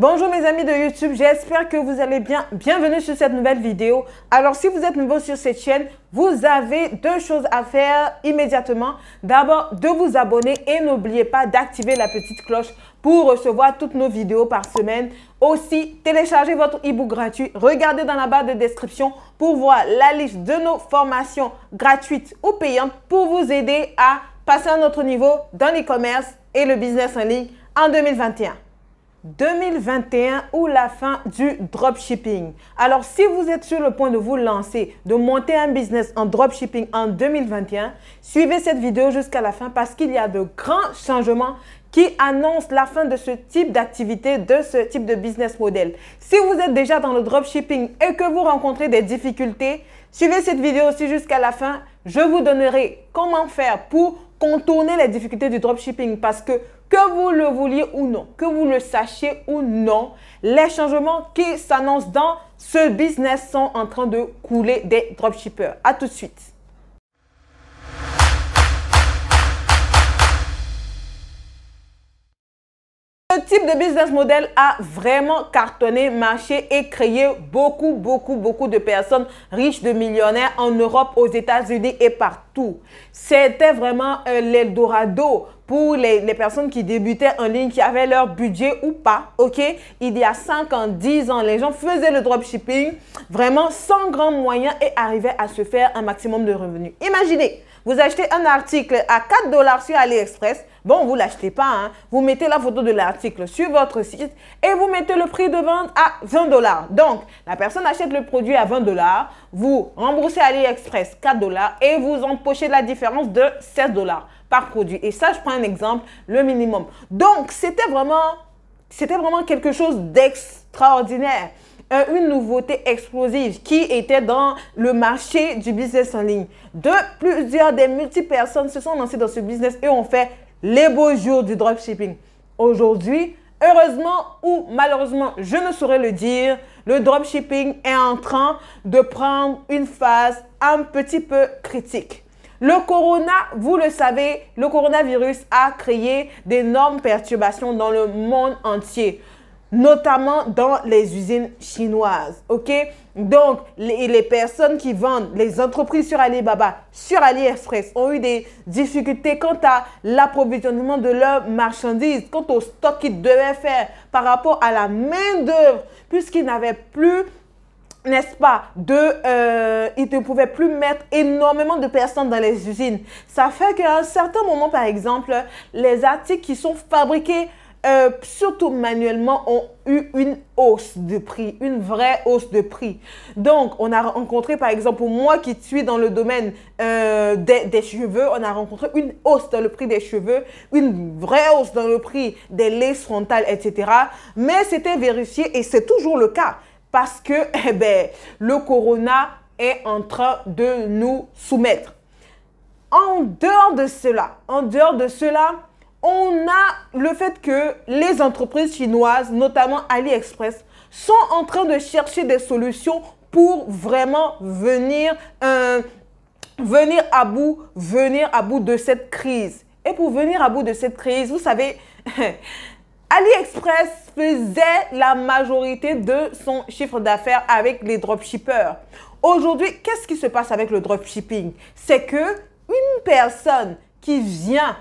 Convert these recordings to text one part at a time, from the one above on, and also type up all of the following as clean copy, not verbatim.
Bonjour mes amis de YouTube, j'espère que vous allez bien. Bienvenue sur cette nouvelle vidéo. Alors si vous êtes nouveau sur cette chaîne, vous avez deux choses à faire immédiatement. D'abord, de vous abonner et n'oubliez pas d'activer la petite cloche pour recevoir toutes nos vidéos par semaine. Aussi, téléchargez votre e-book gratuit. Regardez dans la barre de description pour voir la liste de nos formations gratuites ou payantes pour vous aider à passer à un autre niveau dans l'e-commerce et le business en ligne en 2021. 2021 ou la fin du dropshipping. Alors, si vous êtes sur le point de vous lancer, de monter un business en dropshipping en 2021, suivez cette vidéo jusqu'à la fin parce qu'il y a de grands changements qui annoncent la fin de ce type d'activité, de ce type de business model. Si vous êtes déjà dans le dropshipping et que vous rencontrez des difficultés, suivez cette vidéo aussi jusqu'à la fin. Je vous donnerai comment faire pour contourner les difficultés du dropshipping parce que vous le vouliez ou non, que vous le sachiez ou non, les changements qui s'annoncent dans ce business sont en train de couler des dropshippers. À tout de suite. Ce type de business model a vraiment cartonné, marché et créé beaucoup de personnes riches, de millionnaires en Europe, aux États-Unis et partout. C'était vraiment l'Eldorado pour les personnes qui débutaient en ligne, qui avaient leur budget ou pas, ok? Il y a 5 ans, 10 ans, les gens faisaient le dropshipping vraiment sans grands moyens et arrivaient à se faire un maximum de revenus. Imaginez, vous achetez un article à 4 $ sur AliExpress. Bon, vous ne l'achetez pas, hein. Vous mettez la photo de l'article sur votre site et vous mettez le prix de vente à 20 $. Donc, la personne achète le produit à 20 $, vous remboursez AliExpress 4 $ et vous empochez la différence de 16 $ par produit. Et ça, je prends un exemple, le minimum. Donc, c'était vraiment quelque chose d'extraordinaire. Une nouveauté explosive qui était dans le marché du business en ligne. Des multi-personnes se sont lancées dans ce business et ont fait les beaux jours du dropshipping. Aujourd'hui, heureusement ou malheureusement, je ne saurais le dire, le dropshipping est en train de prendre une phase un petit peu critique. Le corona, vous le savez, le coronavirus a créé d'énormes perturbations dans le monde entier, notamment dans les usines chinoises, ok? Donc, les personnes qui vendent, les entreprises sur Alibaba, sur AliExpress ont eu des difficultés quant à l'approvisionnement de leurs marchandises, quant au stock qu'ils devaient faire par rapport à la main-d'œuvre, puisqu'ils n'avaient plus, n'est-ce pas, ils ne pouvaient plus mettre énormément de personnes dans les usines. Ça fait qu'à un certain moment, par exemple, les articles qui sont fabriqués surtout manuellement, ont eu une hausse de prix, une vraie hausse de prix. Donc, on a rencontré, par exemple, pour moi qui suis dans le domaine des cheveux, on a rencontré une hausse dans le prix des cheveux, une vraie hausse dans le prix des laces frontales, etc. Mais c'était vérifié et c'est toujours le cas parce que le corona est en train de nous soumettre. En dehors de cela, on a le fait que les entreprises chinoises, notamment AliExpress, sont en train de chercher des solutions pour vraiment venir à bout de cette crise. Et pour venir à bout de cette crise, vous savez, AliExpress faisait la majorité de son chiffre d'affaires avec les dropshippers. Aujourd'hui, qu'est-ce qui se passe avec le dropshipping? C'est que une personne qui vient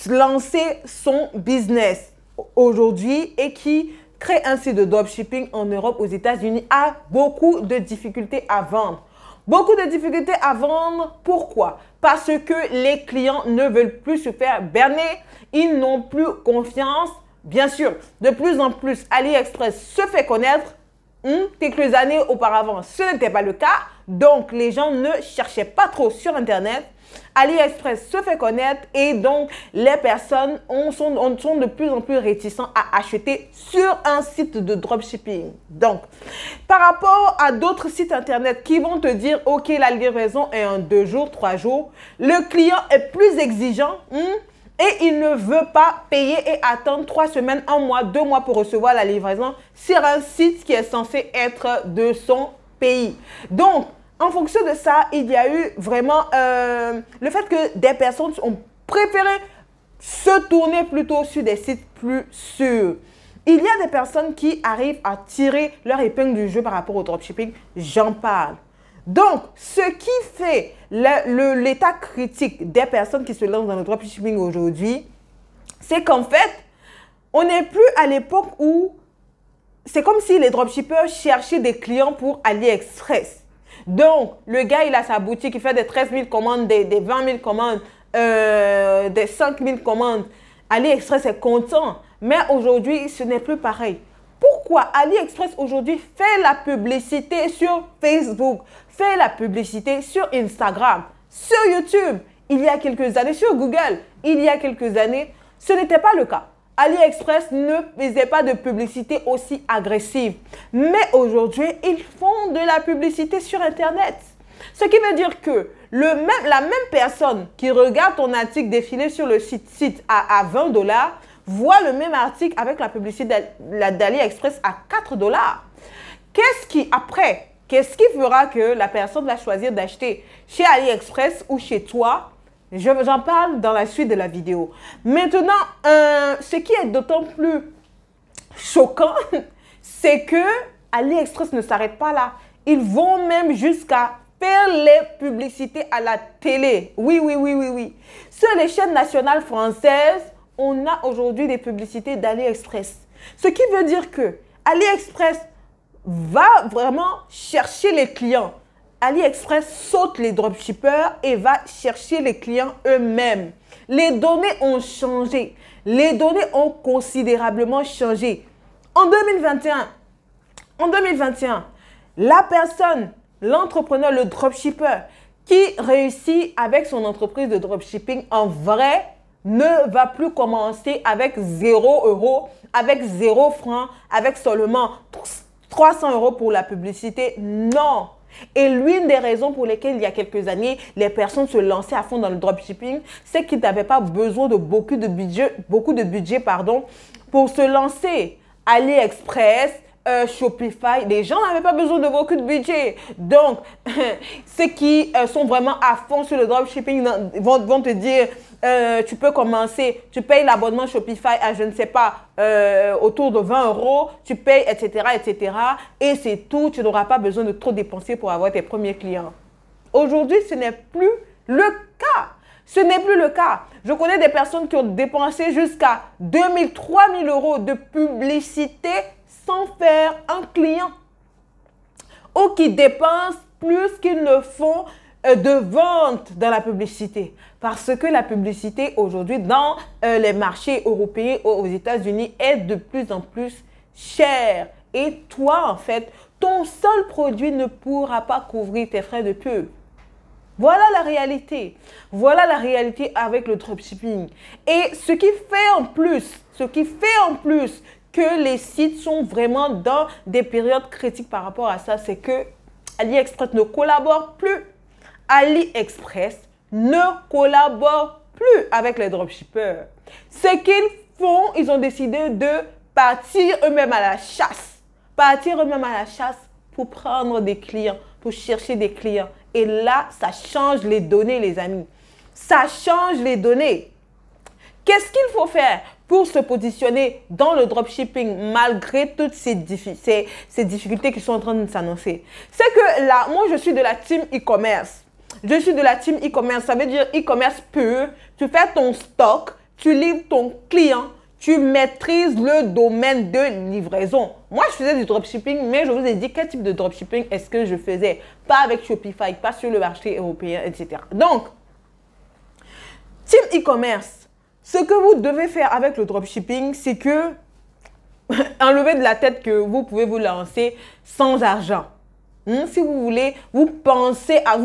lancer son business aujourd'hui et qui crée un site de dropshipping en Europe, aux États-Unis, a beaucoup de difficultés à vendre. Beaucoup de difficultés à vendre. Pourquoi? Parce que les clients ne veulent plus se faire berner. Ils n'ont plus confiance. Bien sûr, de plus en plus, AliExpress se fait connaître. Quelques années auparavant, ce n'était pas le cas. Donc, les gens ne cherchaient pas trop sur Internet. AliExpress se fait connaître et donc les personnes sont de plus en plus réticents à acheter sur un site de dropshipping. Donc, par rapport à d'autres sites Internet qui vont te dire « Ok, la livraison est en 2 jours, 3 jours », le client est plus exigeant et il ne veut pas payer et attendre 3 semaines, 1 mois, 2 mois pour recevoir la livraison sur un site qui est censé être de son pays. Donc, en fonction de ça, il y a eu vraiment le fait que des personnes ont préféré se tourner plutôt sur des sites plus sûrs. Il y a des personnes qui arrivent à tirer leur épingle du jeu par rapport au dropshipping. J'en parle. Donc, ce qui fait l'état critique des personnes qui se lancent dans le dropshipping aujourd'hui, c'est qu'en fait, on n'est plus à l'époque où c'est comme si les dropshippers cherchaient des clients pour AliExpress. Donc, le gars, il a sa boutique, il fait des 13 000 commandes, des 20 000 commandes, des 5 000 commandes. AliExpress est content. Mais aujourd'hui, ce n'est plus pareil. Pourquoi AliExpress aujourd'hui fait la publicité sur Facebook, fait la publicité sur Instagram, sur YouTube, il y a quelques années, sur Google, il y a quelques années, ce n'était pas le cas. AliExpress ne faisait pas de publicité aussi agressive. Mais aujourd'hui, ils font de la publicité sur Internet. Ce qui veut dire que la même personne qui regarde ton article défiler sur le site à 20 $, voit le même article avec la publicité d'AliExpress à 4 $. Qu'est-ce qui fera que la personne va choisir d'acheter chez AliExpress ou chez toi? J'en parle dans la suite de la vidéo. Maintenant, ce qui est d'autant plus choquant, c'est que AliExpress ne s'arrête pas là. Ils vont même jusqu'à faire les publicités à la télé. Oui. Sur les chaînes nationales françaises, on a aujourd'hui des publicités d'AliExpress. Ce qui veut dire que AliExpress va vraiment chercher les clients. AliExpress saute les dropshippers et va chercher les clients eux-mêmes. Les données ont changé. Les données ont considérablement changé. En 2021, la personne, l'entrepreneur, le dropshipper qui réussit avec son entreprise de dropshipping en vrai ne va plus commencer avec 0 €, avec 0 francs, avec seulement 300 € pour la publicité. Non! Et l'une des raisons pour lesquelles, il y a quelques années, les personnes se lançaient à fond dans le dropshipping, c'est qu'ils n'avaient pas besoin de beaucoup de budget pour se lancer. AliExpress, Shopify, les gens n'avaient pas besoin de beaucoup de budget. Donc, ceux qui sont vraiment à fond sur le dropshipping vont te dire, tu peux commencer, tu payes l'abonnement Shopify à, je ne sais pas, autour de 20 €, tu payes, etc., etc. Et c'est tout, tu n'auras pas besoin de trop dépenser pour avoir tes premiers clients. Aujourd'hui, ce n'est plus le cas. Ce n'est plus le cas. Je connais des personnes qui ont dépensé jusqu'à 2 000, 3 000 € de publicité sans faire un client, ou qui dépensent plus qu'ils ne font de vente dans la publicité. Parce que la publicité aujourd'hui dans les marchés européens ou aux États-Unis est de plus en plus chère. Et toi, en fait, ton seul produit ne pourra pas couvrir tes frais de pub. Voilà la réalité. Voilà la réalité avec le dropshipping. Et ce qui fait en plus que les sites sont vraiment dans des périodes critiques par rapport à ça, c'est que AliExpress ne collabore plus. AliExpress ne collabore plus avec les dropshippers. Ce qu'ils font, ils ont décidé de partir eux-mêmes à la chasse. Partir eux-mêmes à la chasse pour prendre des clients, pour chercher des clients. Et là, ça change les données, les amis. Ça change les données. Qu'est-ce qu'il faut faire pour se positionner dans le dropshipping malgré toutes ces difficultés qui sont en train de s'annoncer? C'est que là, moi, je suis de la team e-commerce. Je suis de la team e-commerce. Ça veut dire e-commerce pur. Tu fais ton stock, tu livres ton client, tu maîtrises le domaine de livraison. Moi, je faisais du dropshipping, mais je vous ai dit quel type de dropshipping est-ce que je faisais. Pas avec Shopify, pas sur le marché européen, etc. Donc, team e-commerce. Ce que vous devez faire avec le dropshipping, c'est que enlevez de la tête que vous pouvez vous lancer sans argent. Si vous voulez, vous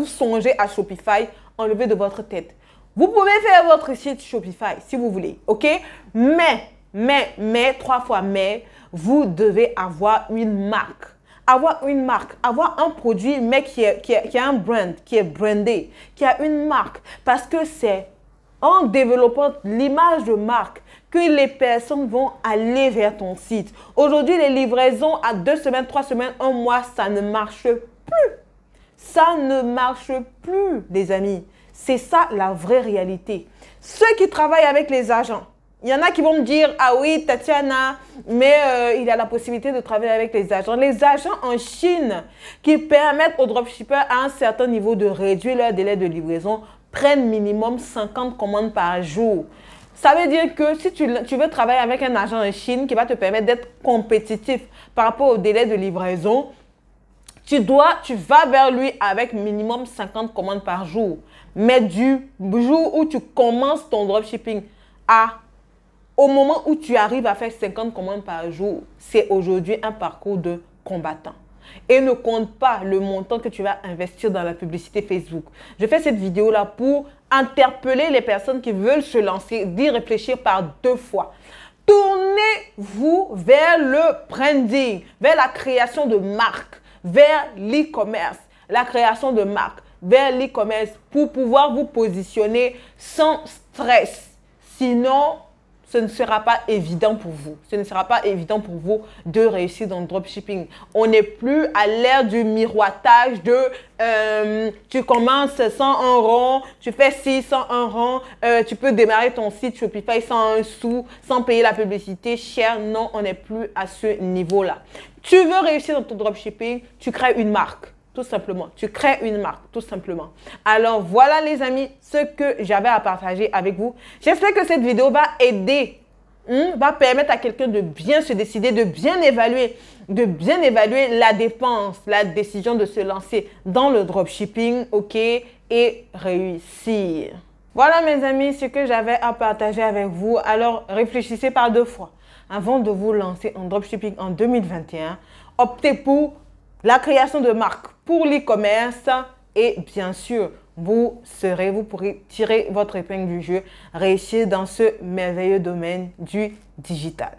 songez à Shopify, enlevez de votre tête. Vous pouvez faire votre site Shopify si vous voulez, ok? Mais, 3 fois mais, vous devez avoir une marque. Avoir une marque, avoir un produit, mais qui a un brand, qui est brandé, qui a une marque. Parce que c'est en développant l'image de marque que les personnes vont aller vers ton site. Aujourd'hui, les livraisons à 2 semaines, 3 semaines, 1 mois, ça ne marche plus. Ça ne marche plus, les amis. C'est ça la vraie réalité. Ceux qui travaillent avec les agents, Il y en a qui vont me dire, ah oui, Tatiana, mais il y a la possibilité de travailler avec les agents. Les agents en Chine qui permettent aux dropshippers à un certain niveau de réduire leur délai de livraison prennent minimum 50 commandes par jour. Ça veut dire que si tu veux travailler avec un agent en Chine qui va te permettre d'être compétitif par rapport au délai de livraison, tu vas vers lui avec minimum 50 commandes par jour. Mais du jour où tu commences ton dropshipping au moment où tu arrives à faire 50 commandes par jour, c'est aujourd'hui un parcours de combattant. Et ne compte pas le montant que tu vas investir dans la publicité Facebook. Je fais cette vidéo-là pour interpeller les personnes qui veulent se lancer, d'y réfléchir par 2 fois. Tournez-vous vers le branding, vers la création de marques, vers l'e-commerce, la création de marques, vers l'e-commerce pour pouvoir vous positionner sans stress. Sinon, ce ne sera pas évident pour vous. Ce ne sera pas évident pour vous de réussir dans le dropshipping. On n'est plus à l'ère du miroitage de tu commences sans un rond, tu fais 601 rond, tu peux démarrer ton site Shopify sans un sou, sans payer la publicité chère. Non, on n'est plus à ce niveau-là. Tu veux réussir dans ton dropshipping, tu crées une marque. Tout simplement. Tu crées une marque, tout simplement. Alors, voilà les amis, ce que j'avais à partager avec vous. J'espère que cette vidéo va aider, va permettre à quelqu'un de bien se décider, de bien évaluer la dépense, la décision de se lancer dans le dropshipping, ok, et réussir. Voilà mes amis, ce que j'avais à partager avec vous. Alors, réfléchissez par 2 fois. Avant de vous lancer en dropshipping en 2021, optez pour la création de marques pour l'e-commerce et bien sûr, vous pourrez tirer votre épingle du jeu, réussir dans ce merveilleux domaine du digital.